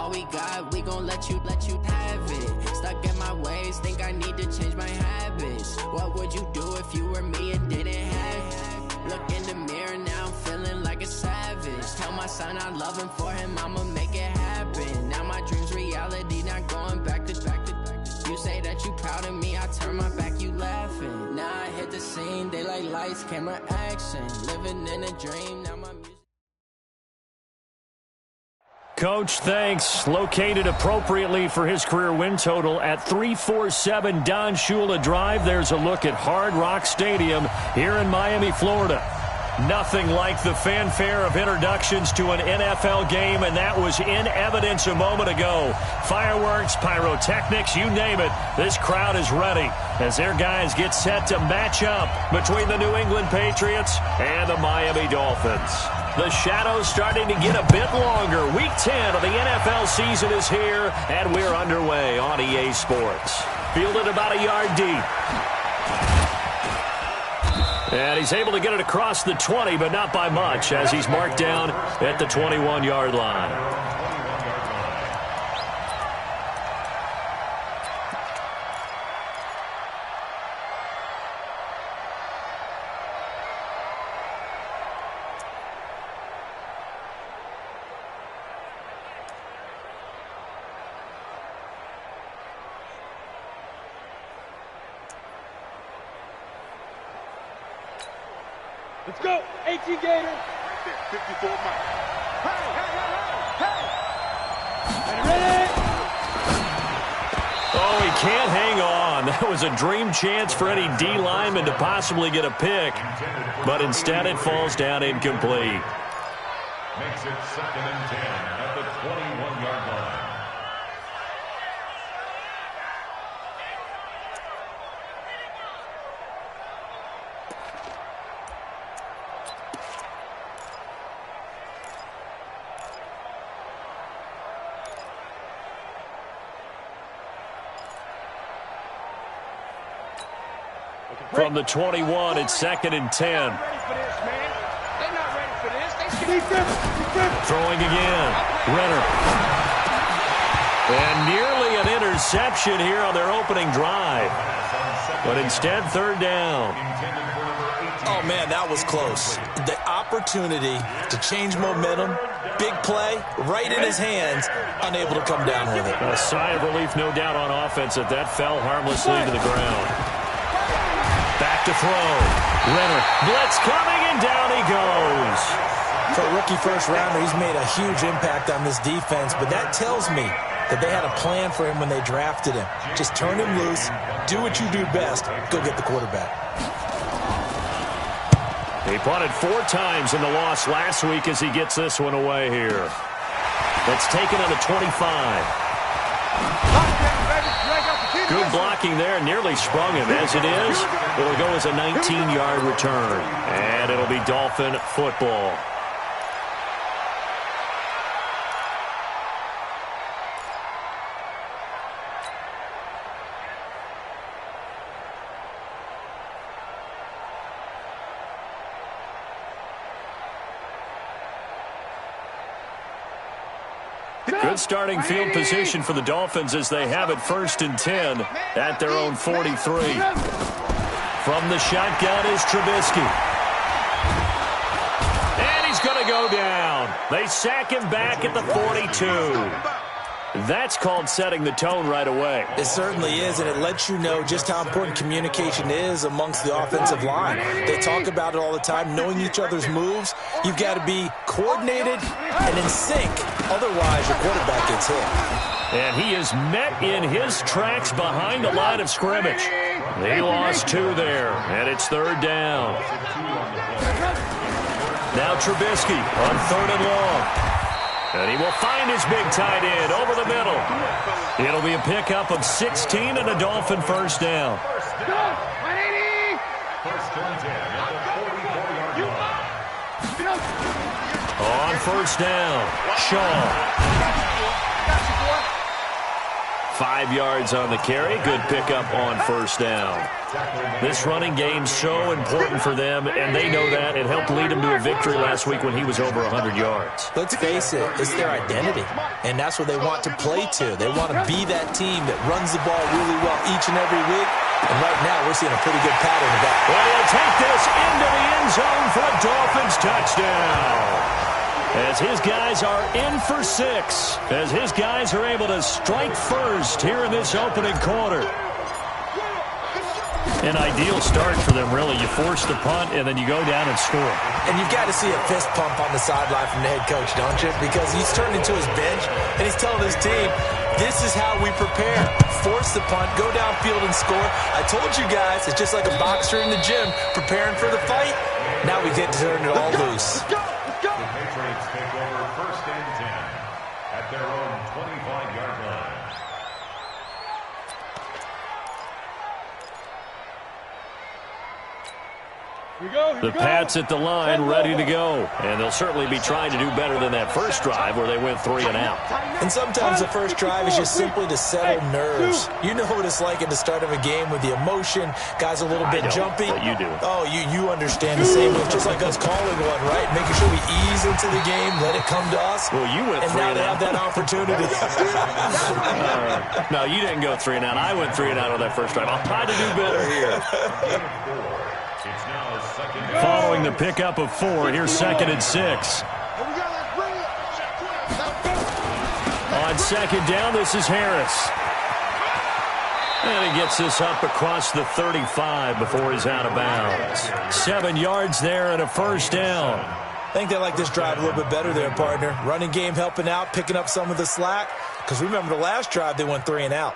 all we got, we gon' let you have it. Stuck in my ways, think I need to change my habits. What would you do if you were me and didn't have it? Look in the mirror, now I'm feeling like a savage. Tell my son I love him, for him I'ma make it happen. Now my dream's reality, not going back to. You say that you proud of me, I turn my back, you laughing. Now I hit the scene, they like lights, camera, action. Living in a dream, now my music. Coach, thanks. Located appropriately for his career win total at 347 Don Shula Drive. There's a look at Hard Rock Stadium here in Miami, Florida. Nothing like the fanfare of introductions to an NFL game, and that was in evidence a moment ago. Fireworks, pyrotechnics, you name it. This crowd is ready as their guys get set to match up between the New England Patriots and the Miami Dolphins. The shadows starting to get a bit longer. Week 10 of the NFL season is here, and we're underway on EA Sports. Fielded about a yard deep. And he's able to get it across the 20, but not by much, as he's marked down at the 21-yard line. Let's go, 18 Gator. 54 Mike. Hey. Ready? Oh, he can't hang on. That was a dream chance for any D lineman to possibly get a pick, but instead it falls down incomplete. Makes it 2nd and 10 at the 21-yard line. From the 21, it's 2nd and 10. Throwing again. Renner. And nearly an interception here on their opening drive. But instead, 3rd down. Oh, man, that was close. The opportunity to change momentum, big play, right in his hands, unable to come down with it. A sigh of relief, no doubt, on offense that fell harmlessly to the ground. Back to throw. Renner. Blitz coming, and down he goes. For a rookie first-rounder, he's made a huge impact on this defense, but that tells me that they had a plan for him when they drafted him. Just turn him loose, do what you do best, go get the quarterback. He punted 4 times in the loss last week as he gets this one away here. That's taken on the 25. Good blocking there, nearly sprung him. As it is, it'll go as a 19-yard return. And it'll be Dolphin football. Good starting field position for the Dolphins as they have it 1st and 10 at their own 43. From the shotgun is Trubisky. And he's going to go down. They sack him back at the 42. That's called setting the tone right away. It certainly is, and it lets you know just how important communication is amongst the offensive line. They talk about it all the time, knowing each other's moves. You've got to be coordinated and in sync. Otherwise, your quarterback gets hit. And he is met in his tracks behind the line of scrimmage. He lost 2 there, and it's 3rd down. Now Trubisky on 3rd and long. And he will find his big tight end over the middle. It'll be a pickup of 16 and a Dolphin first down. On 1st down, Shaw. 5 yards on the carry. Good pickup on first down. This running game's so important for them, and they know that. It helped lead them to a victory last week when he was over 100 yards. Let's face it, it's their identity, and that's what they want to play to. They want to be that team that runs the ball really well each and every week, and right now we're seeing a pretty good pattern of that. Well, he'll take this into the end zone for a Dolphins touchdown. As his guys are in for 6, as his guys are able to strike first here in this opening quarter. An ideal start for them, really. You force the punt, and then you go down and score. And you've got to see a fist pump on the sideline from the head coach, don't you? Because he's turned into his bench, and he's telling his team, this is how we prepare. Force the punt, go downfield and score. I told you guys, it's just like a boxer in the gym preparing for the fight. Now we get to turn it all loose. The Patriots take over 1st and 10 at their own 25-yard line. The Pats at the line, ready to go. And they'll certainly be trying to do better than that first drive where they went 3 and out. And sometimes the first drive is just simply to settle nerves. You know what it's like at the start of a game with the emotion. Guys a little bit jumpy. But you do. Oh, you understand the same move, just like us calling one, right? Making sure we ease into the game, let it come to us. Well, you went 3 and out. And now they have that opportunity. No, you didn't go 3 and out. I went 3 and out on that first drive. I'll try to do better here. Following the pickup of 4, here's 2nd and 6. On 2nd down, this is Harris. And he gets this up across the 35 before he's out of bounds. 7 yards there and a first down. I think they like this drive a little bit better there, partner. Running game helping out, picking up some of the slack. Because remember the last drive, they went 3 and out.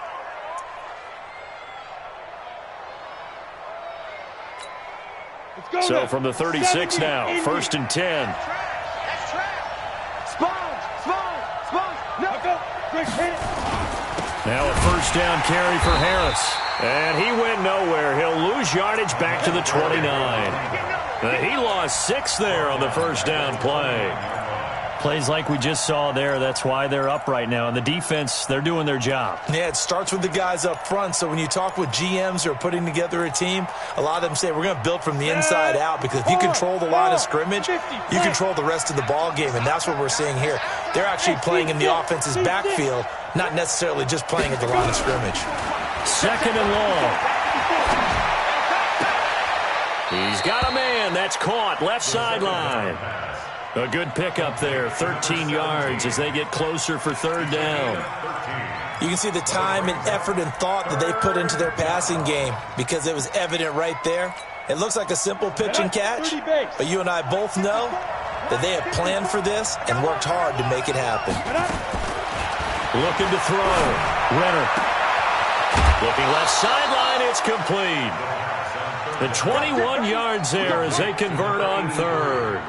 So from the 36 now, 1st and 10. Now a first down carry for Harris. And he went nowhere. He'll lose yardage back to the 29. He lost 6 there on the first down play. Plays like we just saw there, that's why they're up right now. And the defense, they're doing their job. Yeah, it starts with the guys up front. So when you talk with GMs who are putting together a team, a lot of them say we're going to build from the inside out, because if you control the line of scrimmage, you control the rest of the ball game, and that's what we're seeing here. They're actually playing in the offense's backfield, not necessarily just playing at the line of scrimmage. 2nd and long. He's got a man. That's caught. Left sideline. A good pickup there, 13 yards as they get closer for 3rd down. You can see the time and effort and thought that they put into their passing game, because it was evident right there. It looks like a simple pitch and catch, but you and I both know that they have planned for this and worked hard to make it happen. Looking to throw. Renner. Looking left sideline, it's complete. The 21 yards there as they convert on 3rd.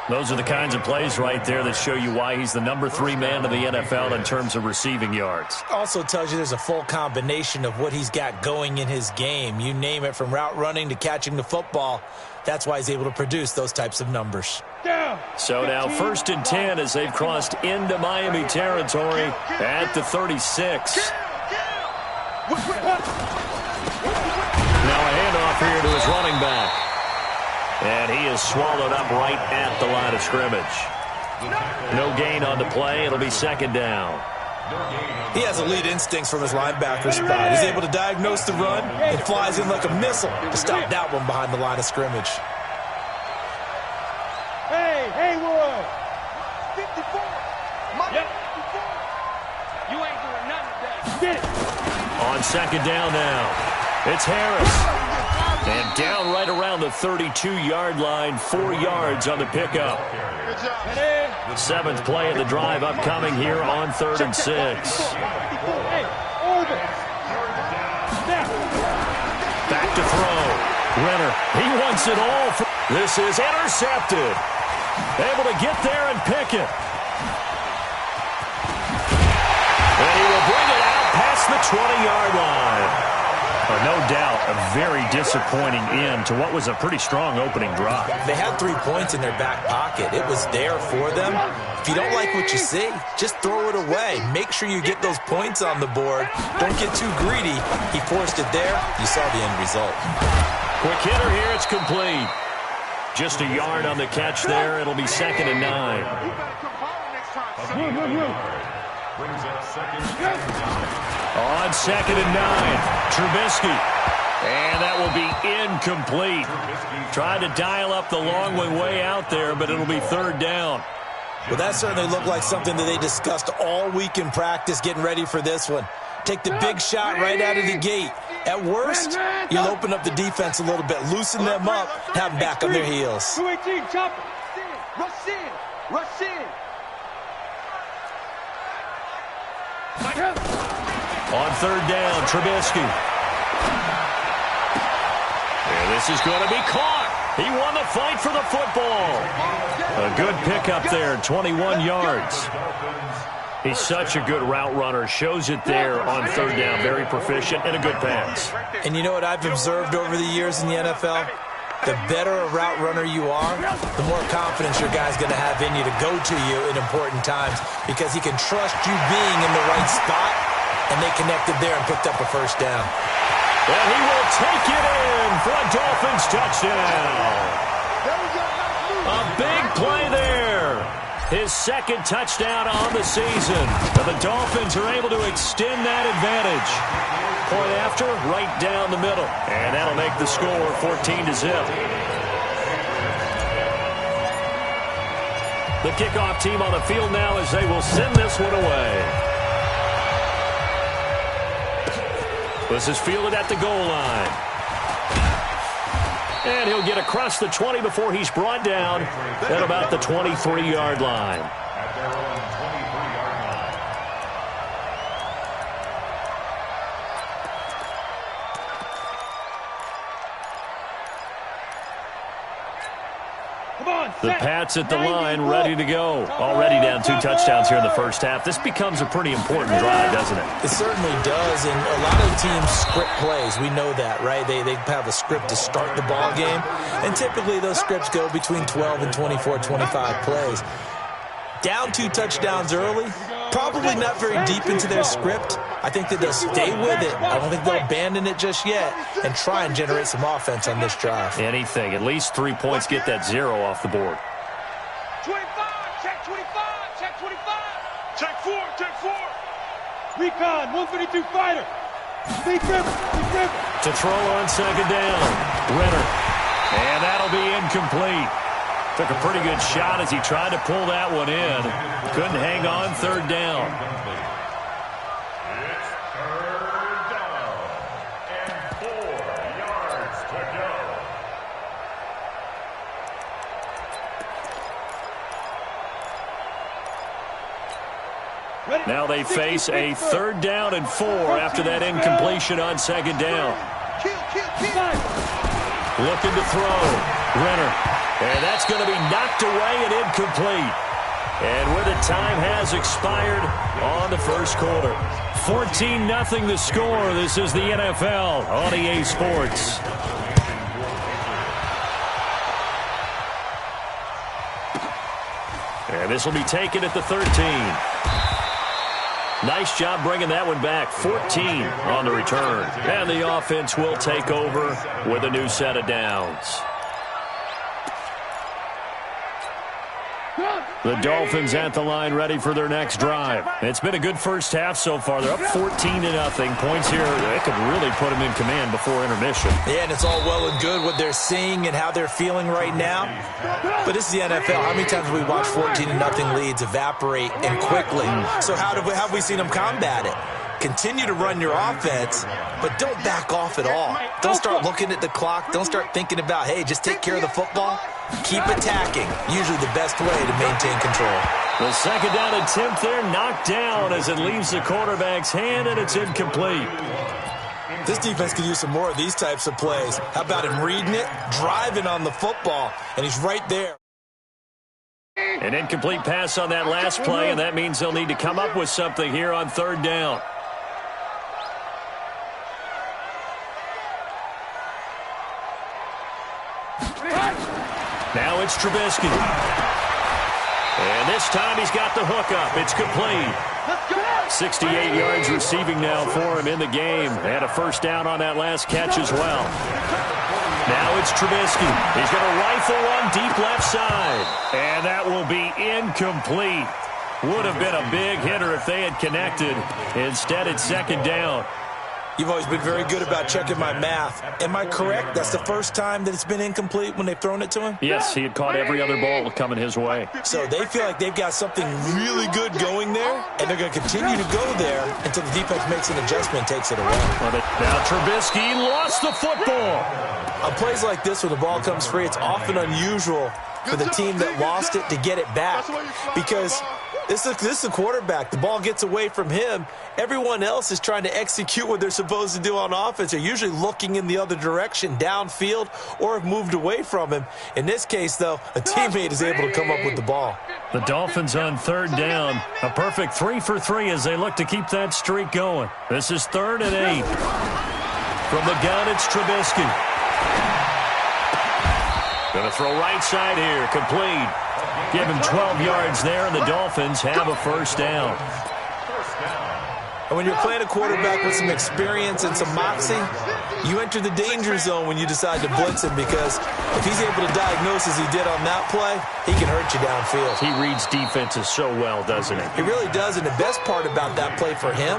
Those are the kinds of plays right there that show you why he's the number 3 man in the NFL in terms of receiving yards. Also tells you there's a full combination of what he's got going in his game. You name it, from route running to catching the football. That's why he's able to produce those types of numbers. So now 1st and 10 as they've crossed into Miami territory at the 36. Now a handoff here to his running back. And he is swallowed up right at the line of scrimmage. No gain on the play. It'll be 2nd down. He has elite instincts from his linebacker spot. He's able to diagnose the run and flies in like a missile to stop that one behind the line of scrimmage. Hey, Haywood! 54! Yep. 54! You ain't doing nothing today. Get it! On 2nd down now, it's Harris. And down right around the 32-yard line, 4 yards on the pickup. 7th play of the drive upcoming here on 3rd and 6. Back to throw. Renner, he wants it all. This is intercepted. Able to get there and pick it. And he will bring it out past the 20-yard line. No doubt, a very disappointing end to what was a pretty strong opening drive. They had 3 points in their back pocket. It was there for them. If you don't like what you see, just throw it away. Make sure you get those points on the board. Don't get too greedy. He forced it there. You saw the end result. Quick hitter here. It's complete. Just a yard on the catch there. It'll be 2nd and 9. Brings up 2nd and 9. On 2nd and 9, Trubisky. And that will be incomplete. Tried to dial up the long way out there, but it'll be 3rd down. Well, that certainly looked like something that they discussed all week in practice getting ready for this one. Take the big shot right out of the gate. At worst, you'll open up the defense a little bit, loosen them up, have them back on their heels. 218, chop it. Rush in. Rush in. On 3rd down, Trubisky. And this is going to be caught. He won the fight for the football. A good pickup there, 21 yards. He's such a good route runner. Shows it there on 3rd down. Very proficient and a good pass. And you know what I've observed over the years in the NFL? The better a route runner you are, the more confidence your guy's going to have in you to go to you in important times because he can trust you being in the right spot, and they connected there and picked up a 1st down. And he will take it in for a Dolphins touchdown. A big play there. His 2nd touchdown on the season. And the Dolphins are able to extend that advantage. Point after, right down the middle. And that'll make the score 14-0. The kickoff team on the field now as they will send this one away. This is fielded at the goal line. And he'll get across the 20 before he's brought down at about the 23-yard line. At their own 23-yard line. The Pats at the line, ready to go. Already down 2 touchdowns here in the first half. This becomes a pretty important drive, doesn't it? It certainly does, and a lot of teams script plays. We know that, right? They have a script to start the ball game, and typically those scripts go between 12 and 24, 25 plays. Down 2 touchdowns early, probably not very deep into their script. I think that they'll stay with it. I don't think they'll abandon it just yet and try and generate some offense on this drive. Anything. At least 3 points, get that 0 off the board. 25, check 25, check 25. Check 4, check 4. Recon, 152 fighter. Big river. To throw on 2nd down, Renner. And that'll be incomplete. Took a pretty good shot as he tried to pull that one in. Couldn't hang on 3rd down. It's 3rd down and 4 yards to go. Now they face a 3rd down and 4 after that incompletion on 2nd down. Looking to throw. Renner. And that's going to be knocked away and incomplete. And where the time has expired on the first quarter. 14-0 the score. This is the NFL on EA Sports. And this will be taken at the 13. Nice job bringing that one back. 14 on the return. And the offense will take over with a new set of downs. The Dolphins at the line ready for their next drive. It's been a good first half so far. They're up 14-0. Points here, they could really put them in command before intermission. Yeah, and it's all well and good what they're seeing and how they're feeling right now. But this is the NFL. How many times have we watched 14-0 leads evaporate and quickly? So how have we seen them combat it? Continue to run your offense, but don't back off at all. Don't start looking at the clock. Don't start thinking about, hey, just take care of the football. Keep attacking. Usually the best way to maintain control. The 2nd down attempt there knocked down as it leaves the quarterback's hand, and it's incomplete. This defense could use some more of these types of plays. How about him reading it, driving on the football, and he's right there. An incomplete pass on that last play, and that means they'll need to come up with something here on 3rd down. Now it's Trubisky. And this time he's got the hook up. It's complete. 68 yards receiving now for him in the game. And a first down on that last catch as well. Now it's Trubisky. He's going to rifle one deep left side. And that will be incomplete. Would have been a big hitter if they had connected. Instead, it's second down. You've always been very good about checking my math. Am I correct? That's the first time that it's been incomplete when they've thrown it to him? Yes, he had caught every other ball coming his way. So they feel like they've got something really good going there, and they're going to continue to go there until the defense makes an adjustment and takes it away. Now Trubisky lost the football. On plays like this where the ball comes free, it's often unusual for the team that lost it to get it back because this is the quarterback. The ball gets away from him. Everyone else is trying to execute what they're supposed to do on offense. They're usually looking in the other direction, downfield, or have moved away from him. In this case, though, a teammate is able to come up with the ball. The Dolphins on third down. A perfect 3 for 3 as they look to keep that streak going. This is 3rd and 8. From the gun, it's Trubisky. Going to throw right side here, complete. Give him 12 yards there, and the Dolphins have a first down. And when you're playing a quarterback with some experience and some moxie, you enter the danger zone when you decide to blitz him because if he's able to diagnose as he did on that play, he can hurt you downfield. He reads defenses so well, doesn't he? He really does, and the best part about that play for him,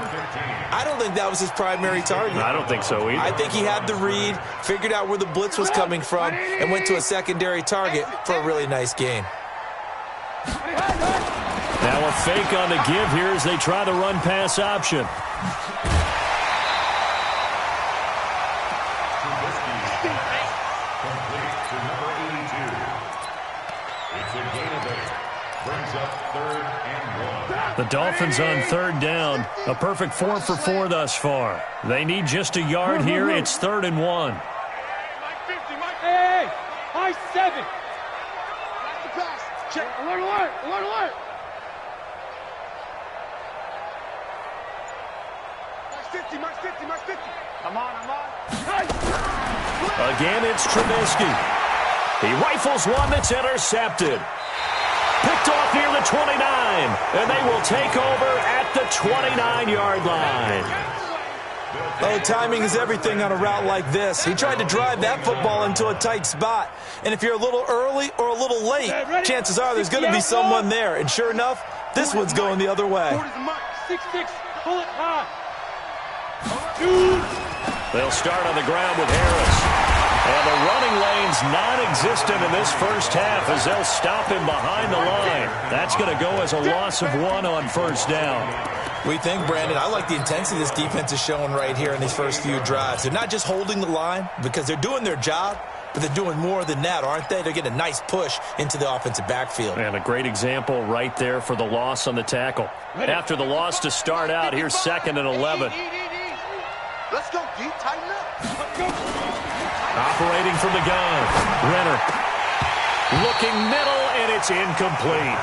I don't think that was his primary target. I don't think so either. I think he had the read, figured out where the blitz was coming from, and went to a secondary target for a really nice gain. Now a fake on the give here as they try the run-pass option. The Dolphins on third down. A perfect 4 for 4 thus far. They need just a yard here. It's 3rd and 1. Hey, high 7. Check. Alert, alert, alert, alert. Mark 50, Mark 50. I'm on. Again, it's Trubisky. He rifles one that's intercepted. Picked off near the 29, and they will take over at the 29-yard line. Oh, timing is everything on a route like this. He tried to drive that football into a tight spot. And if you're a little early or a little late, chances are there's going to be someone there. And sure enough, this one's going the other way. 6-6, pull it high. They'll start on the ground with Harris. And the running lane's non-existent in this first half as they'll stop him behind the line. That's going to go as a loss of 1 on first down. We think, Brandon, I like the intensity this defense is showing right here in these first few drives. They're not just holding the line because they're doing their job, but they're doing more than that, aren't they? They're getting a nice push into the offensive backfield. And a great example right there for the loss on the tackle. After the loss to start out, here's 2nd and 11. Let's go, D. Tighten up. Operating from the gun. Renner. Looking middle, and it's incomplete.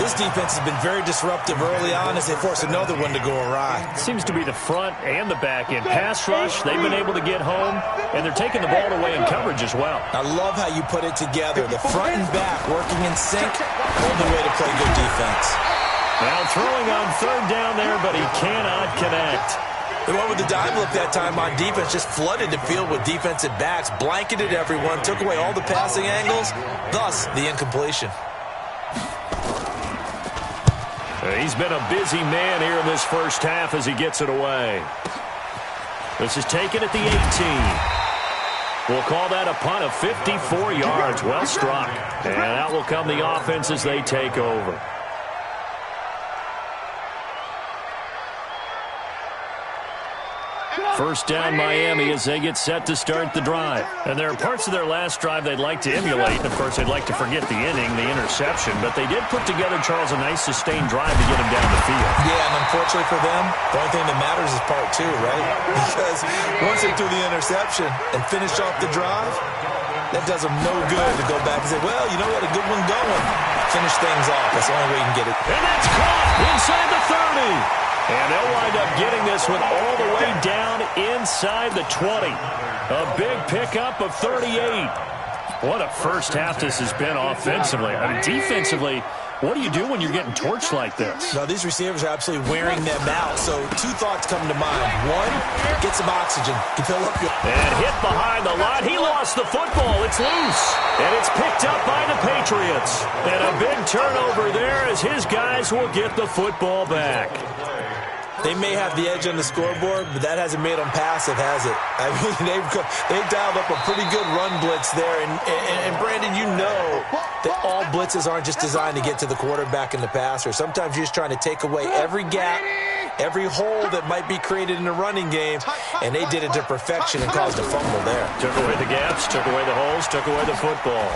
This defense has been very disruptive early on as they force another one to go awry. Seems to be the front and the back end. Pass rush, they've been able to get home, and they're taking the ball away in coverage as well. I love how you put it together. The front and back working in sync, only way to play good defense. Now throwing on third down there, but he cannot connect. They went with the dime look that time on defense, just flooded the field with defensive backs, blanketed everyone, took away all the passing angles, thus the incompletion. He's been a busy man here in this first half as he gets it away. This is taken at the 18. We'll call that a punt of 54 yards. Well struck. And out will come the offense as they take over. First down Miami as they get set to start the drive. And there are parts of their last drive they'd like to emulate. Of course, they'd like to forget the inning, the interception. But they did put together, Charles, a nice sustained drive to get him down the field. Yeah, and unfortunately for them, the only thing that matters is part 2, right? Because once they threw the interception and finished off the drive, that does them no good to go back and say, well, you know, we had a good one going. Finish things off. That's the only way you can get it. And that's caught inside the 30. And they'll wind up getting this one all the way down inside the 20. A big pickup of 38. What a first half this has been offensively. I mean, defensively, what do you do when you're getting torched like this? No, these receivers are absolutely wearing them out. So two thoughts come to mind. One, get some oxygen. You fill up your... And hit behind the line. He lost the football. It's loose. And it's picked up by the Patriots. And a big turnover there as his guys will get the football back. They may have the edge on the scoreboard, but that hasn't made them passive, has it? I mean, they've dialed up a pretty good run blitz there. And Brandon, you know that all blitzes aren't just designed to get to the quarterback and the passer. Sometimes you're just trying to take away every gap, every hole that might be created in the running game, and they did it to perfection and caused a fumble there. Took away the gaps, took away the holes, took away the football.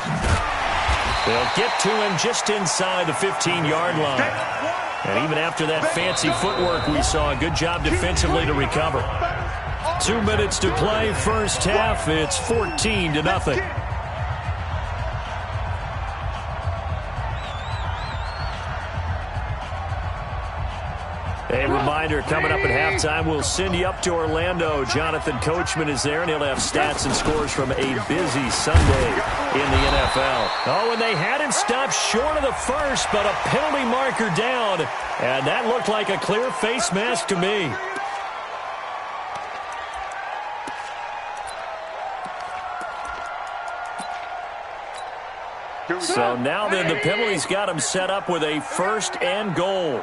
They'll get to him just inside the 15-yard line. And even after that fancy footwork we saw, a good job defensively to recover. 2 minutes to play, first half. It's 14-0. A reminder, coming up at halftime, we'll send you up to Orlando. Jonathan Coachman is there, and he'll have stats and scores from a busy Sunday in the NFL. Oh, and they had him stopped short of the first, but a penalty marker down, and that looked like a clear face mask to me. So now then, the penalty's got him set up with a first and goal.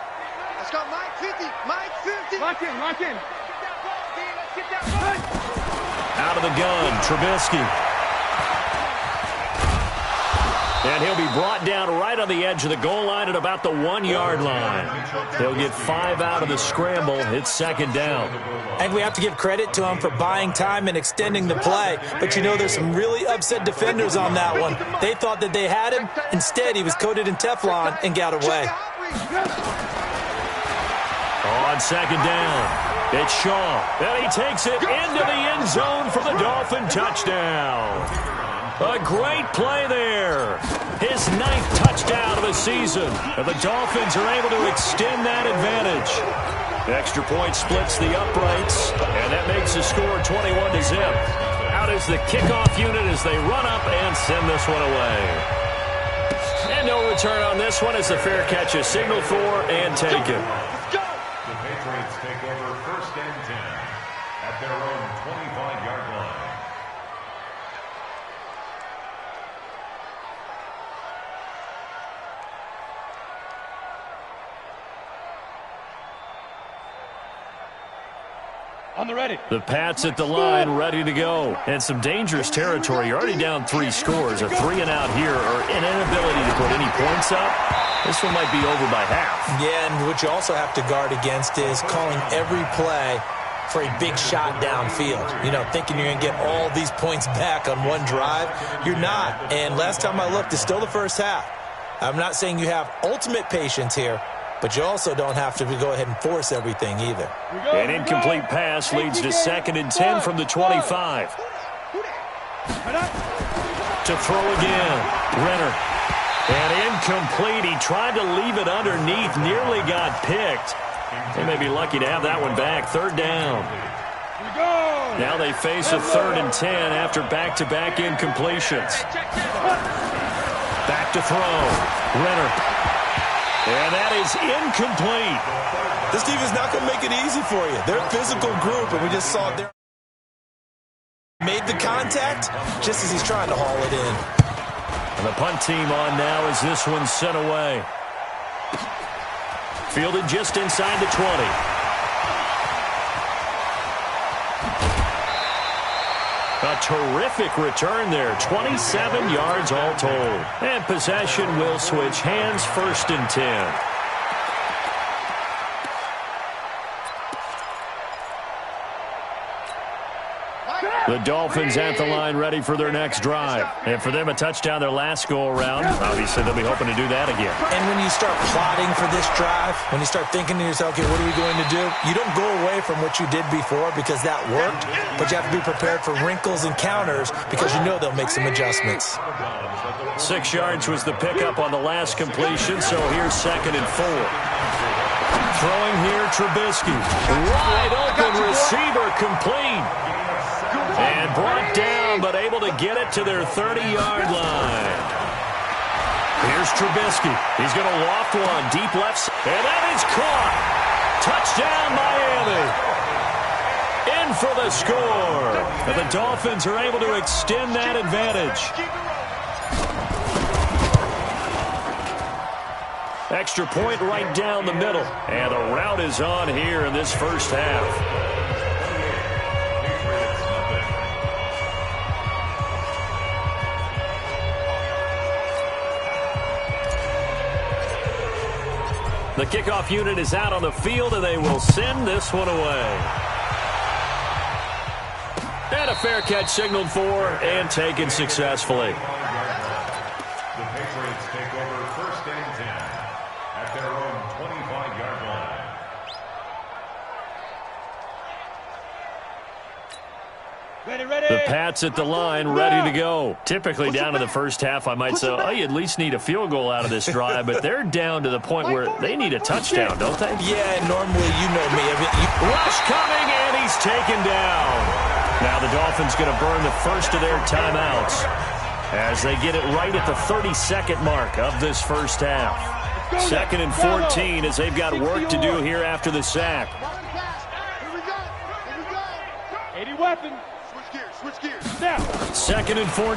Let's go, Mike 50. Mike 50. Lock in, lock in. Get that ball. Out of the gun, Trubisky. And he'll be brought down right on the edge of the goal line at about the 1-yard line. He'll get 5 out of the scramble. It's second down. I think we have to give credit to him for buying time and extending the play. But you know, there's some really upset defenders on that one. They thought that they had him. Instead, he was coated in Teflon and got away. On second down, it's Shaw. And he takes it into the end zone for the Dolphin touchdown. A great play there. His 9th touchdown of the season. And the Dolphins are able to extend that advantage. Extra point splits the uprights, and that makes the score 21-0. Out is the kickoff unit as they run up and send this one away. And no return on this one as the fair catch is signaled for and taken. The Patriots take over first and 10 at their own 25-yard line. On the ready. The Pats at the line, ready to go. And some dangerous territory. You're already down 3 scores. A 3-and-out here, or an inability to put any points up. This one might be over by half. Yeah, and what you also have to guard against is calling every play for a big shot downfield. You know, thinking you're going to get all these points back on one drive. You're not. And last time I looked, it's still the first half. I'm not saying you have ultimate patience here, but you also don't have to go ahead and force everything either. An incomplete pass leads to 2nd and 10 from the 25. To throw again, Renner. And incomplete. He tried to leave it underneath, nearly got picked. They may be lucky to have that one back. 3rd down. Now they face a 3rd and 10 after back-to-back incompletions. Back to throw. Renner. And that is incomplete. This team is not going to make it easy for you. They're a physical group, and we just saw it there. Made the contact just as he's trying to haul it in. And the punt team on now as this one's sent away. Fielded just inside the 20. A terrific return there. 27 yards all told. And possession will switch hands, 1st and 10. The Dolphins at the line ready for their next drive. And for them, a touchdown their last go-around. Obviously, they'll be hoping to do that again. And when you start plotting for this drive, when you start thinking to yourself, okay, what are we going to do? You don't go away from what you did before because that worked, but you have to be prepared for wrinkles and counters because you know they'll make some adjustments. 6 yards was the pickup on the last completion, so here's 2nd and 4. Throwing here, Trubisky. Wide open receiver complete. And brought down, but able to get it to their 30-yard line. Here's Trubisky. He's going to loft one. Deep left. And that is caught. Touchdown, Miami. In for the score. And the Dolphins are able to extend that advantage. Extra point right down the middle. And the route is on here in this first half. The kickoff unit is out on the field, and they will send this one away. And a fair catch signaled for and taken successfully. The Patriots take over first and 10 at their own 25-yard line. The Pats at the line, ready to go. Typically down to the first half, I might say, oh, you at least need a field goal out of this drive, but they're down to the point where they need a touchdown, don't they? Yeah, normally, you know me. Rush coming, and he's taken down. Now the Dolphins going to burn the first of their timeouts as they get it right at the 32nd mark of this first half. 2nd and 14 as they've got work to do here after the sack. 80 weapons. Switch gears. Now. 2nd and 14.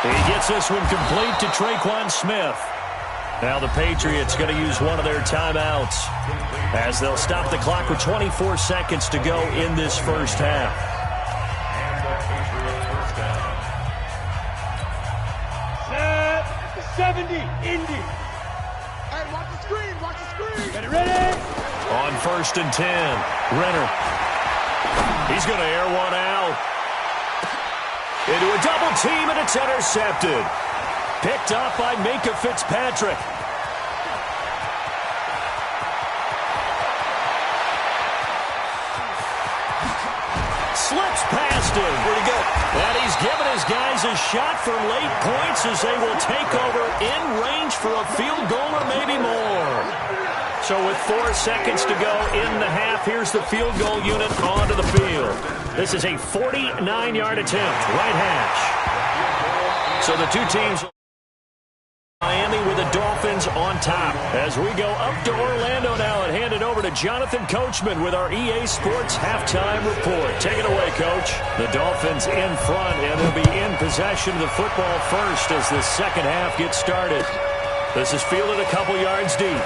He gets this one complete to Traquan Smith. Now the Patriots going to use one of their timeouts as they'll stop the clock with 24 seconds to go in this first half. And the Patriots first down. Set. 70. Indy. Hey, watch the screen. Watch the screen. Get it ready. On 1st and 10, Renner. He's going to air one out. Into a double team, and it's intercepted. Picked up by Minkah Fitzpatrick. Slips past him. Pretty good. And he's given his guys a shot for late points as they will take over in range for a field goal or maybe more. So with 4 seconds to go in the half, here's the field goal unit onto the field. This is a 49-yard attempt, right hash. So the two teams, Miami with the Dolphins on top. As we go up to Orlando now and hand it over to Jonathan Coachman with our EA Sports halftime report. Take it away, Coach. The Dolphins in front, and they'll be in possession of the football first as the second half gets started. This is fielded a couple yards deep.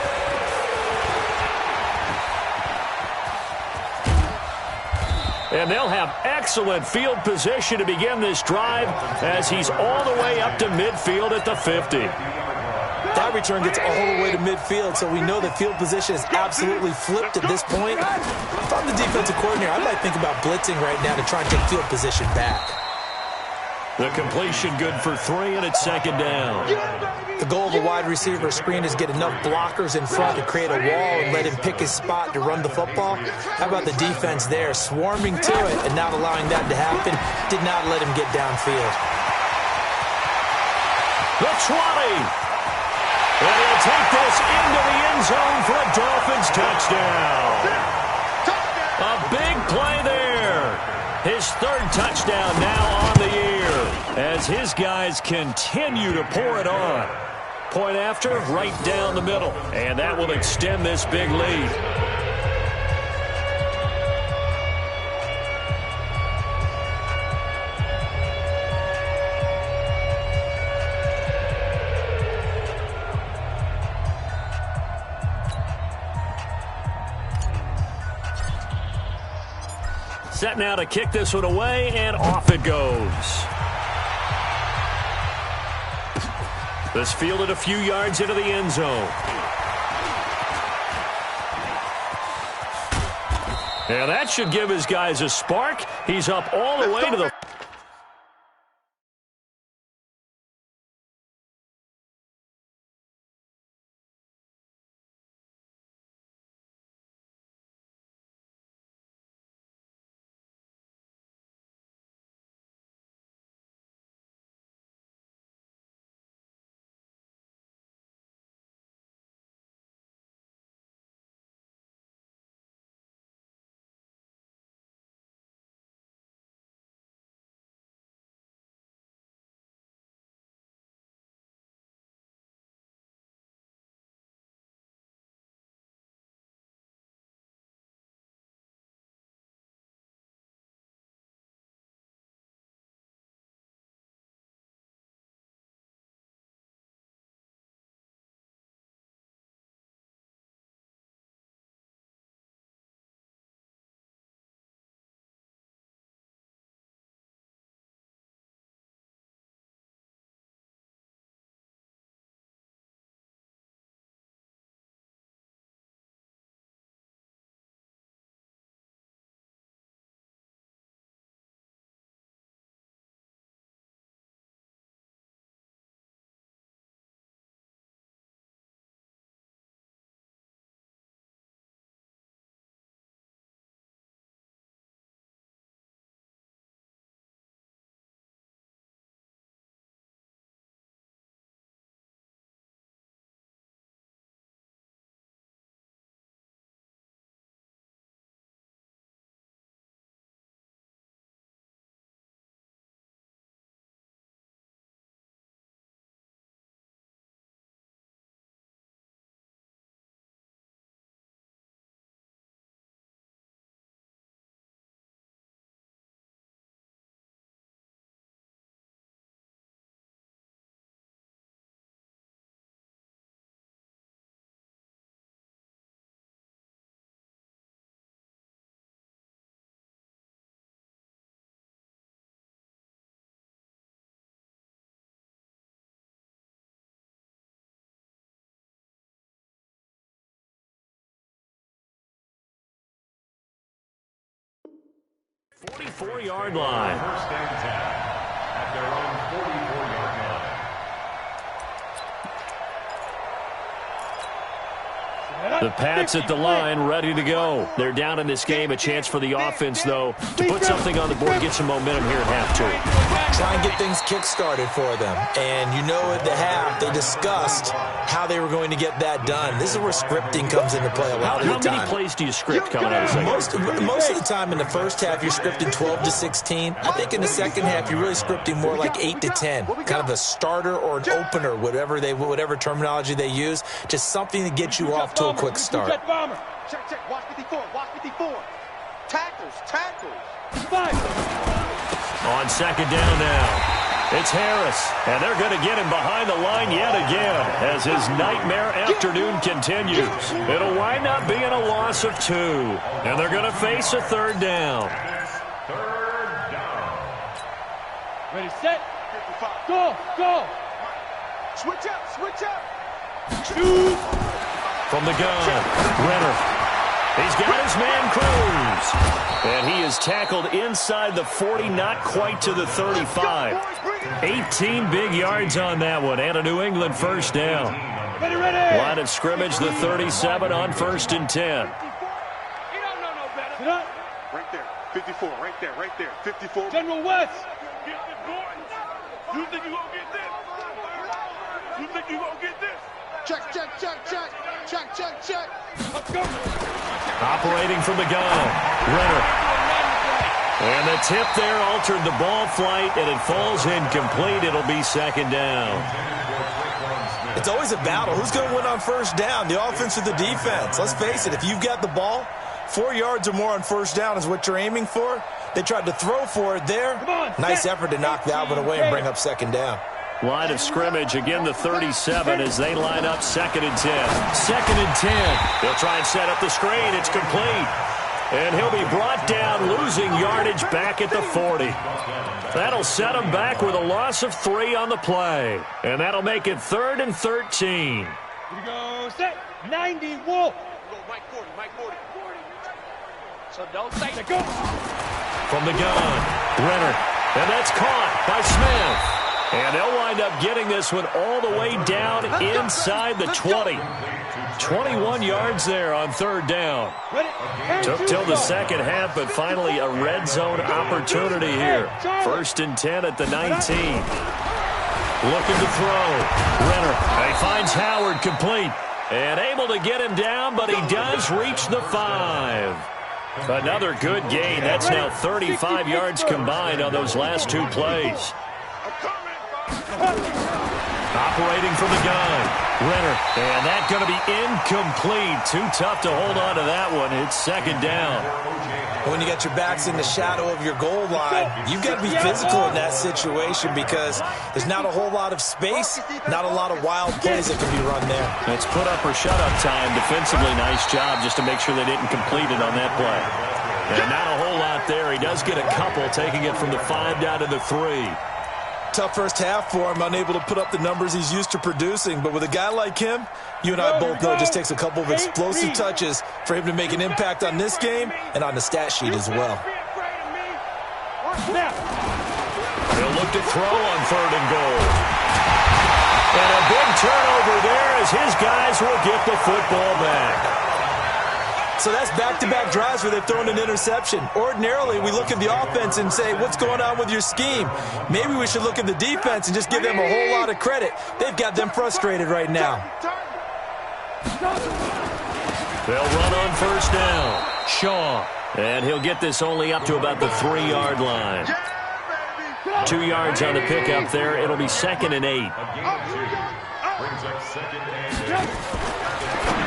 And they'll have excellent field position to begin this drive as he's all the way up to midfield at the 50. That return gets all the way to midfield, so we know the field position is absolutely flipped at this point. If I'm the defensive coordinator, I might think about blitzing right now to try and take field position back. The completion good for 3, and it's 2nd down. The goal of a wide receiver screen is get enough blockers in front to create a wall and let him pick his spot to run the football. How about the defense there, swarming to it and not allowing that to happen? Did not let him get downfield. The 20. And he'll take this into the end zone for a Dolphins touchdown. A big play there. His 3rd touchdown now on the year as his guys continue to pour it on. Point after, right down the middle. And that will extend this big lead. Set now to kick this one away, and off it goes. This fielded a few yards into the end zone. And that should give his guys a spark. He's up all the way to the 24-yard line. First and 10 at their own 44-yard line. The Pats at the line, ready to go. They're down in this game. A chance for the offense, though, to put something on the board, get some momentum here at halftime. Try and get things kick-started for them. And you know at the half, they discussed how they were going to get that done. This is where scripting comes into play a lot of the time. How many plays do you script coming out of the second? Most of the time in the first half, you're scripting 12 to 16. I think in the second half, you're really scripting more like 8 to 10. Kind of a starter or an opener, whatever terminology they use. Just something to get you off to a quick start. Check, check. Watch 54. Watch 54. Tackles. On second down now. It's Harris, and they're going to get him behind the line yet again as his nightmare afternoon continues. It'll wind up being a loss of 2, and they're going to face a third down. Third down. Ready, set, go. Switch up. Shoot. From the gun, Renner. He's got his man Cruz. And he is tackled inside the 40, not quite to the 35. 18 big yards on that one, and a New England first down. Ready. Line of scrimmage, the 37 on 1st and 10. He don't know no better. Sit up. Right there. 54. Right there. 54. General West. Get this going. You think you gonna get this? Check. Let's go. Operating from the gun, Renner. And the tip there altered the ball flight, and it falls incomplete. It'll be second down. It's always a battle. Who's going to win on first down, the offense or the defense? Let's face it, if you've got the ball, 4 yards or more on first down is what you're aiming for. They tried to throw for it there. Nice effort to knock that one away and bring up second down. Line of scrimmage, again the 37 as they line up 2nd and 10. 2nd and 10. They'll try and set up the screen. It's complete. And he'll be brought down, losing yardage back at the 40. That'll set him back with a loss of 3 on the play. And that'll make it 3rd and 13. Here we go, set, 90, Wolf. Mike 40. So don't say to go. From the gun, Renner. And that's caught by Smith. And they'll wind up getting this one all the way down inside the 20. 21 yards there on 3rd down. Took till the second half, but finally a red zone opportunity here. 1st and 10 at the 19. Looking to throw. Renner. He finds Howard complete. And able to get him down, but he does reach the 5. Another good gain. That's now 35 yards combined on those last 2 plays. Operating from the gun, Renner, and that's going to be incomplete. Too tough to hold on to that one. It's second down. When you got your backs in the shadow of your goal line, you've got to be physical in that situation because there's not a whole lot of space, not a lot of wild plays that can be run there. It's put up or shut up time. Defensively, nice job just to make sure they didn't complete it on that play. And not a whole lot there. He does get a couple, taking it from the 5 down to the 3. Tough first half for him, unable to put up the numbers he's used to producing. But with a guy like him, you and I both know it just takes a couple of explosive touches for him to make an impact on this game and on the stat sheet as well. He'll look to throw on 3rd and goal. And a big turnover there as his guys will get the football back. So that's back-to-back drives where they've thrown an interception. Ordinarily, we look at the offense and say, what's going on with your scheme? Maybe we should look at the defense and just give them a whole lot of credit. They've got them frustrated right now. They'll run on 1st down. Shaw. And he'll get this only up to about the 3-yard line. 2 yards on the pickup there. It'll be 2nd and 8. Brings up 2nd and 8.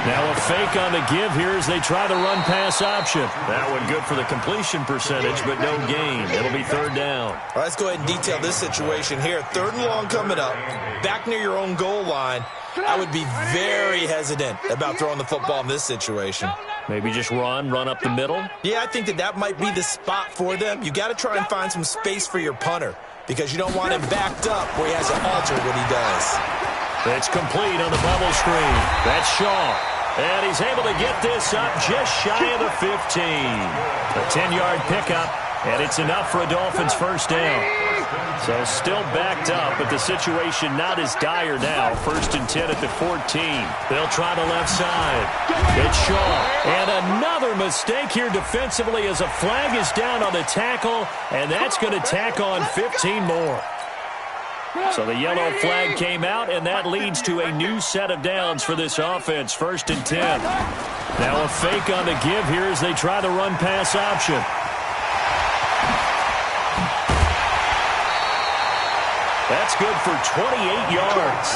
Now a fake on the give here as they try the run-pass option. That one good for the completion percentage, but no gain. It'll be 3rd down. All right, let's go ahead and detail this situation here. 3rd and long coming up, back near your own goal line. I would be very hesitant about throwing the football in this situation. Maybe just run up the middle? Yeah, I think that might be the spot for them. You got to try and find some space for your punter because you don't want him backed up where he has to alter what he does. It's complete on the bubble screen. That's Shaw. And he's able to get this up just shy of the 15. A 10-yard pickup, And it's enough for a Dolphins first down. So still backed up, but the situation not as dire now. 1st and 10 at the 14. They'll try the left side. It's Shaw. And another mistake here defensively as a flag is down on the tackle, and that's going to tack on 15 more. So the yellow flag came out, and that leads to a new set of downs for this offense. 1st and 10. Now a fake on the give here as they try the run-pass option. That's good for 28 yards.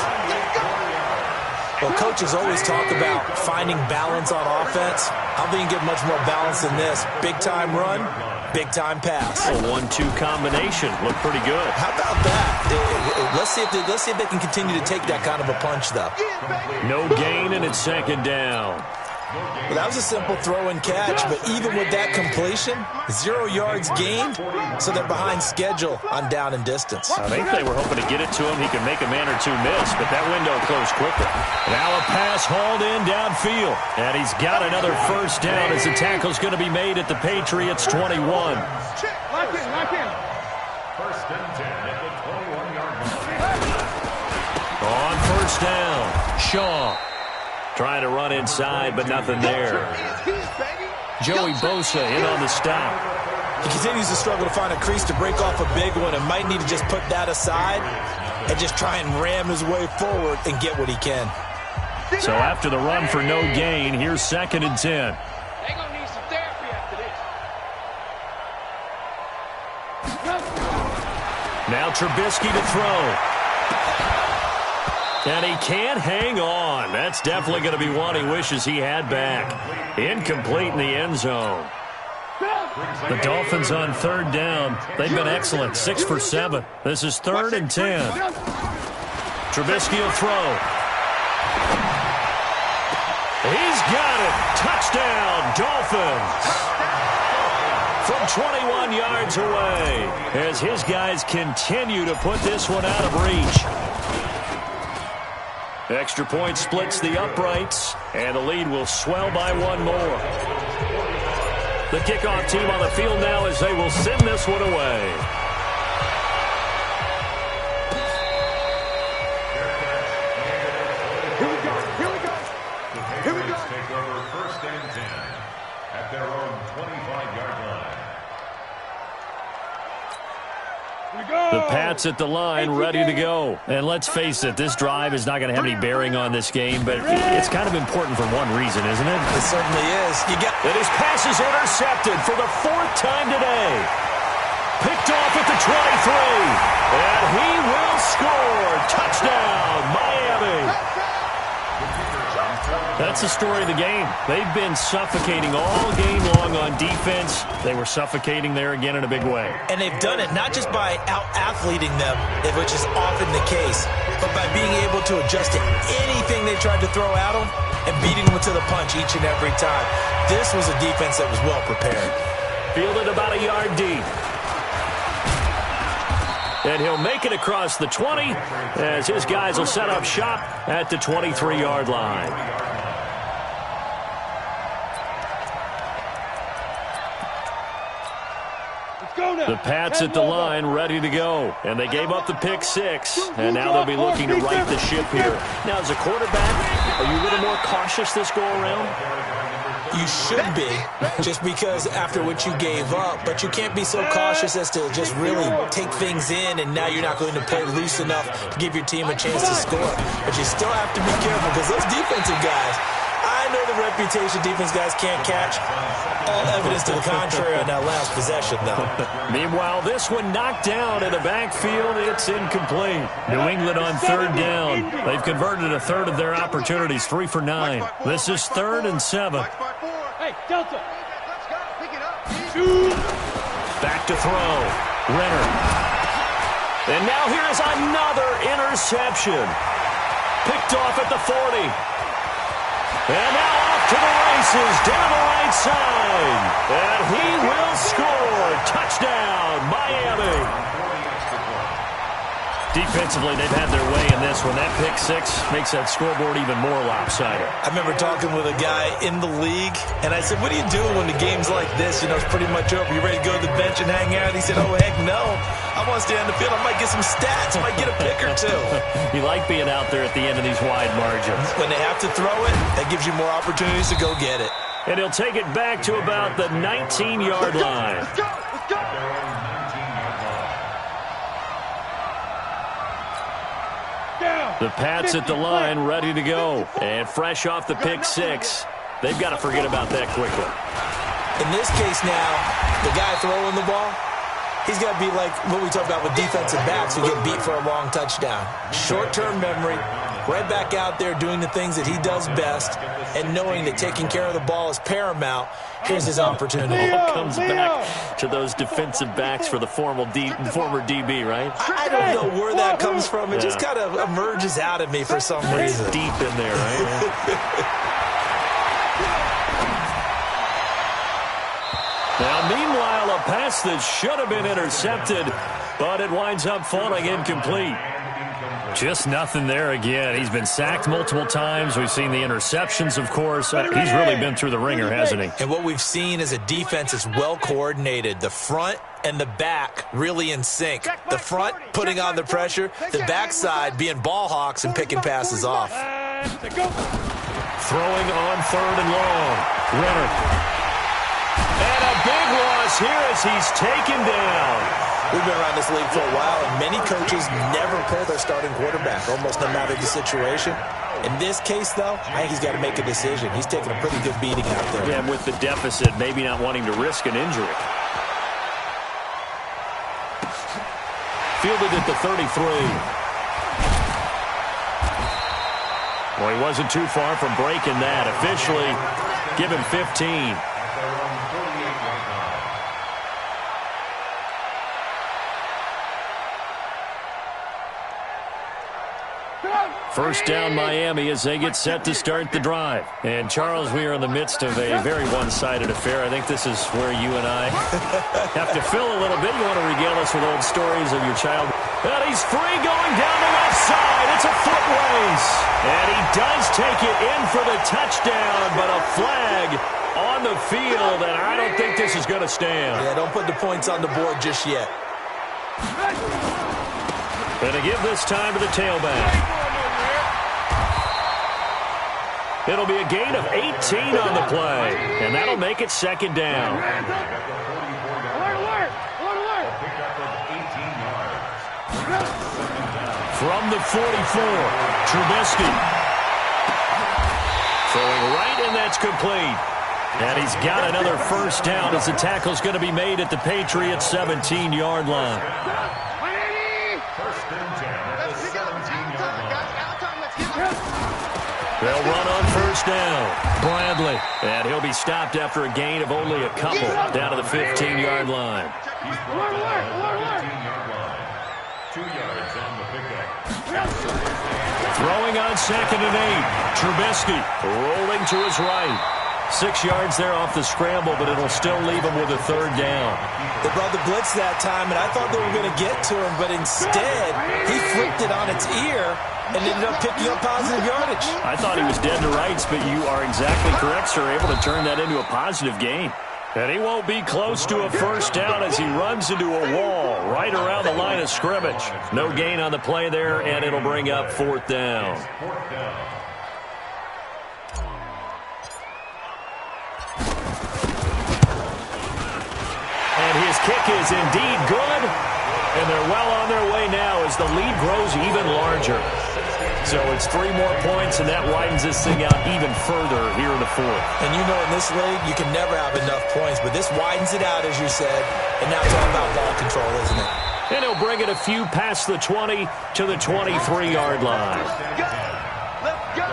Well, coaches always talk about finding balance on offense. I don't think you get much more balance than this. Big-time run, big-time pass. A 1-2 combination. Looked pretty good. How about that? Let's see if they can continue to take that kind of a punch, though. No gain, and it's 2nd down. Well, that was a simple throw and catch, but even with that completion, 0 yards gained, so they're behind schedule on down and distance. I think they were hoping to get it to him. He could make a man or two miss, but that window closed quickly. Now a pass hauled in downfield, and he's got another first down as the tackle's going to be made at the Patriots' 21. Lock in. 1st and 10 at the 21-yard line. On 1st down, Shaw. Trying to run inside, but nothing there. Joey Bosa in on the stop. He continues to struggle to find a crease to break off a big one and might need to just put that aside and just try and ram his way forward and get what he can. So after the run for no gain, here's 2nd and 10. They're going to need some therapy after this. Now Trubisky to throw. And he can't hang on. That's definitely going to be one he wishes he had back. Incomplete in the end zone. The Dolphins on 3rd down. They've been excellent. 6 for 7. This is 3rd and 10. Trubisky will throw. He's got it. Touchdown, Dolphins. From 21 yards away as his guys continue to put this one out of reach. Extra point splits the uprights, and the lead will swell by 1 more. The kickoff team on the field now as they will send this one away. Here we go. Take over 1st and 10 at their own 25-yard line. The Pats at the line, ready to go. And let's face it, this drive is not going to have any bearing on this game, but it's kind of important for one reason, isn't it? It certainly is. And his pass is intercepted for the 4th time today. Picked off at the 23. And he will score. Touchdown, Miami. That's the story of the game. They've been suffocating all game long on defense. They were suffocating there again in a big way. And they've done it not just by out-athleting them, which is often the case, but by being able to adjust to anything they tried to throw at them and beating them to the punch each and every time. This was a defense that was well prepared. Fielded about a yard deep. And he'll make it across the 20 as his guys will set up shop at the 23-yard line. The Pats at the line, ready to go. And they gave up the pick 6, and now they'll be looking to right the ship here. Now, as a quarterback, are you a little more cautious this go-around? You should be, just because after what you gave up, but you can't be so cautious as to just really take things in, and now you're not going to play loose enough to give your team a chance to score. But you still have to be careful, because those defensive guys, I know the reputation defense guys can't catch. All evidence to the contrary on that last possession, though. Meanwhile, this one knocked down in the backfield. It's incomplete. New England on 3rd down. They've converted a third of their opportunities, 3 for 9. This is 3rd and 7. Hey, Delta. Back to throw. Renner. And now here's another interception. Picked off at the 40. And now off to the races, down the right side. And he will score. Touchdown, Miami. Defensively, they've had their way in this one. That pick six makes that scoreboard even more lopsided. I remember talking with a guy in the league, and I said, what do you do when the game's like this? You know, it's pretty much over. You ready to go to the bench and hang out? He said, oh, heck no. I want to stay on the field. I might get some stats. I might get a pick or two. You like being out there at the end of these wide margins. When they have to throw it, that gives you more opportunities to go get it. And he'll take it back to about the 19-yard line. Let's go. Let's go. The Pats at the line, ready to go. And fresh off the pick six, they've got to forget about that quickly. In this case now, the guy throwing the ball, he's got to be like what we talk about with defensive backs who get beat for a long touchdown. Short-term memory, right back out there doing the things that he does best, and knowing that taking care of the ball is paramount. Here's his opportunity. It comes back to those defensive backs for the former DB, right? I don't know where that comes from. It just kind of emerges out of me for some reason. Deep in there, right? Now, meanwhile, a pass that should have been intercepted, but it winds up falling incomplete. Just nothing there again. He's been sacked multiple times. We've seen the interceptions, of course. He's really been through the ringer, hasn't he? And what we've seen is a defense is well coordinated. The front and the back really in sync. The front putting on the pressure, the backside being ball hawks and picking passes off. Throwing on 3rd and long. Renner. And a big loss here as he's taken down. We've been around this league for a while, and many coaches never pull their starting quarterback, almost no matter the situation. In this case, though, I think he's got to make a decision. He's taking a pretty good beating out there. Yeah, and with the deficit, maybe not wanting to risk an injury. Fielded at the 33. Well, he wasn't too far from breaking that. Officially, give him 15. First down, Miami, as they get set to start the drive. And, Charles, we are in the midst of a very one-sided affair. I think this is where you and I have to fill a little bit. You want to regale us with old stories of your child. And he's free going down the left side. It's a foot race. And he does take it in for the touchdown, but a flag on the field, and I don't think this is going to stand. Yeah, don't put the points on the board just yet. Going to give this time to the tailback. It'll be a gain of 18 on the play, and that'll make it second down. From the 44, Trubisky. Throwing right, and that's complete. And he's got another first down as the tackle's going to be made at the Patriots' 17-yard line. They'll run on first down. Bradley. And he'll be stopped after a gain of only a couple down to the 15-yard line. 2 yards on the pickup. Throwing on 2nd and 8. Trubisky rolling to his right. 6 yards there off the scramble, but it'll still leave him with a 3rd down. They brought the blitz that time, and I thought they were going to get to him, but instead he flipped it on its ear and ended up picking up positive yardage. I thought he was dead to rights, but you are exactly correct, sir. Able to turn that into a positive gain. And he won't be close to a first down as he runs into a wall right around the line of scrimmage. No gain on the play there, and it'll bring up 4th down. And his kick is indeed good. And they're well on their way now as the lead grows even larger. So it's 3 more points, and that widens this thing out even further here in the 4th. And you know in this league, you can never have enough points, but this widens it out, as you said, and now it's all about ball control, isn't it? And he'll bring it a few past the 20 to the 23-yard line. Let's go.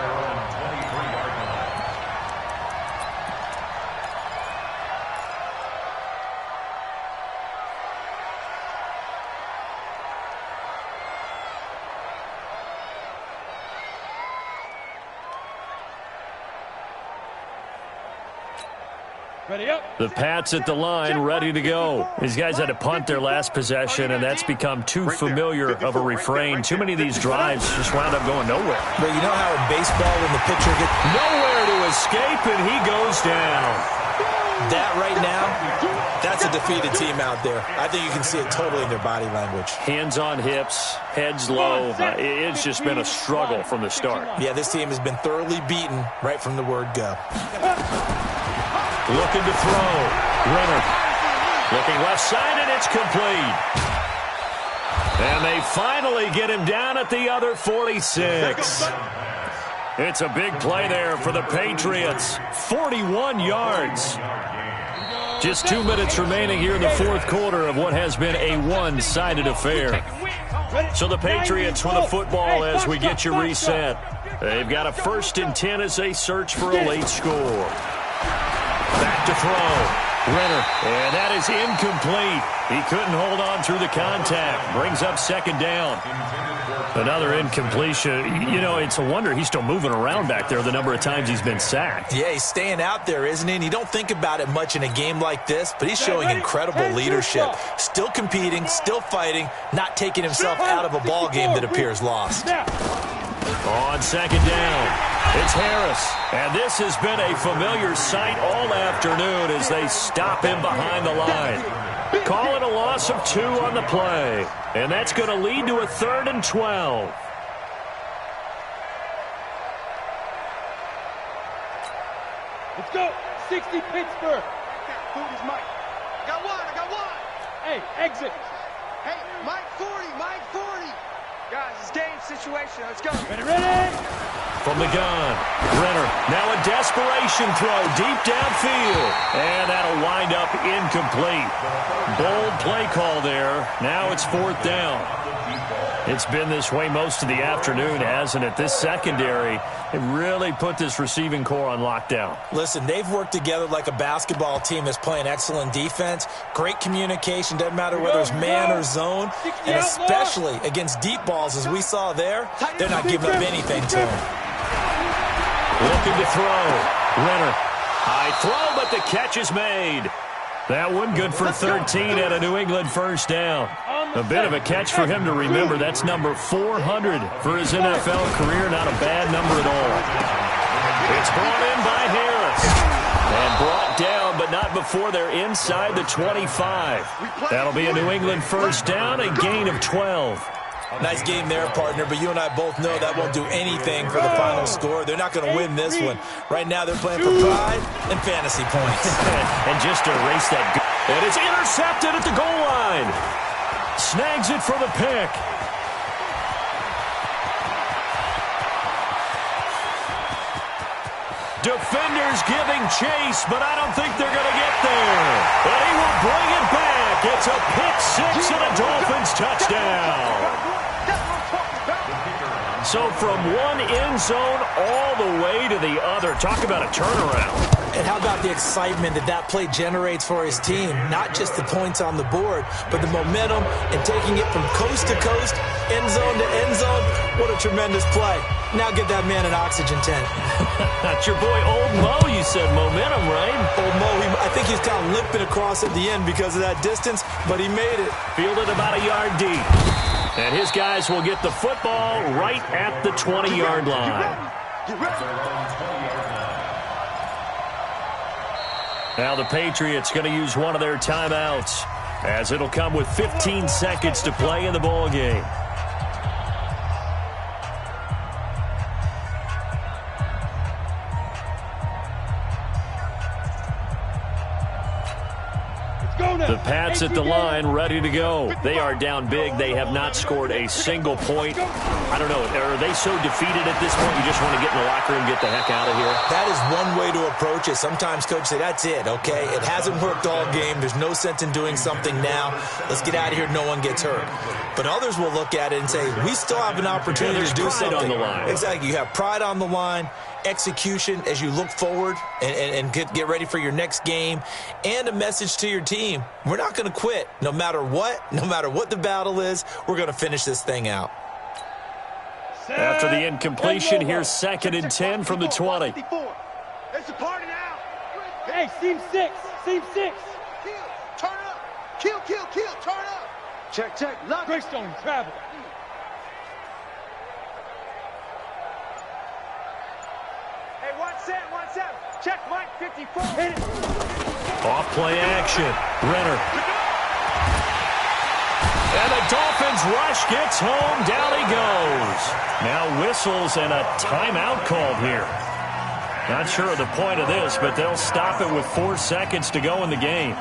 Ready up. The Pats at the line, ready to go. These guys had to punt their last possession, and that's become too familiar of a refrain. Too many of these drives just wound up going nowhere. But you know how in baseball when the pitcher gets nowhere to escape, and he goes down. That right now, that's a defeated team out there. I think you can see it totally in their body language. Hands on hips, heads low. It's just been a struggle from the start. Yeah, this team has been thoroughly beaten right from the word go. Looking to throw. Renner. Looking left side, and it's complete. And they finally get him down at the other 46. It's a big play there for the Patriots. 41 yards. Just 2 minutes remaining here in the fourth quarter of what has been a one-sided affair. So the Patriots with the football as we get you reset. They've got a 1st and 10 as they search for a late score. Back to throw. Renner. And that is incomplete. He couldn't hold on through the contact. Brings up 2nd down. Another incompletion. You know, it's a wonder he's still moving around back there the number of times he's been sacked. Yeah, he's staying out there, isn't he? And you don't think about it much in a game like this, but he's showing incredible leadership. Still competing, still fighting, not taking himself out of a ball game that appears lost. On 2nd down, it's Harris. And this has been a familiar sight all afternoon as they stop him behind the line. Call it a loss of 2 on the play. And that's going to lead to a 3rd and 12. Let's go. 60 Pittsburgh. Food is Mike. I got one. Hey, exit. Hey, Mike 40. Guys, it's game situation. Let's go. Ready. From the gun, Renner. Now a desperation throw deep downfield. And that'll wind up incomplete. Bold play call there. Now it's 4th down. It's been this way most of the afternoon, hasn't it? This secondary, it really put this receiving core on lockdown. Listen, they've worked together like a basketball team that's playing excellent defense. Great communication, doesn't matter whether it's man or zone. And especially against deep balls, as we saw there, they're not giving up anything to them. Looking to throw. Renner. High throw, but the catch is made. That one good for 13 and a New England 1st down. A bit of a catch for him to remember. That's number 400 for his NFL career. Not a bad number at all. It's brought in by Harris. And brought down, but not before they're inside the 25. That'll be a New England 1st down, a gain of 12. Nice game there, partner, but you and I both know that won't do anything for the final score. They're not going to win this one. Right now they're playing for pride and fantasy points. And just to erase that. And it's intercepted at the goal line. Snags it for the pick. Defenders giving chase, but I don't think they're going to get there. But he will bring it back. It's a pick 6 and a Dolphins touchdown. So from one end zone all the way to the other. Talk about a turnaround. And how about the excitement that play generates for his team? Not just the points on the board, but the momentum and taking it from coast to coast, end zone to end zone. What a tremendous play. Now get that man an oxygen tent. That's your boy Old Mo. You said momentum, right? Old Mo, I think he's kind of limping across at the end because of that distance, but he made it. Fielded about a yard deep. And his guys will get the football right at the 20-yard line. Now the Patriots going to use one of their timeouts as it'll come with 15 seconds to play in the ball game. The Pats at the line, ready to go. They are down big. They have not scored a single point. I don't know. Are they so defeated at this point you just want to get in the locker room and get the heck out of here? That is one way to approach it. Sometimes coaches say, that's it, okay? It hasn't worked all game. There's no sense in doing something now. Let's get out of here. No one gets hurt. But others will look at it and say, we still have an opportunity to do something. On the line. Exactly. You have pride on the line, execution as you look forward and get ready for your next game, and a message to your team. We're not going to quit no matter what the battle is. We're going to finish this thing out. After the incompletion, here's 2nd and 10 from the 20. It's a party now. Hey, seam 6. Seam 6. Kill. Turn up. Kill. Turn up. Check. Lock. Greystone, travel. Hey, 1-7. Check Mike 54. Hit it. Off play action. Renner. And the Dolphins rush gets home. Down he goes. Now whistles and a timeout called here. Not sure of the point of this, but they'll stop it with 4 seconds to go in the game.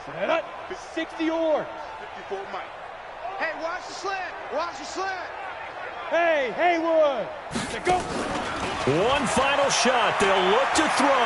Set up. 60 yards. 54 Mike. Hey, watch the slant. Hey, Haywood. Let's go. One final shot. They'll look to throw.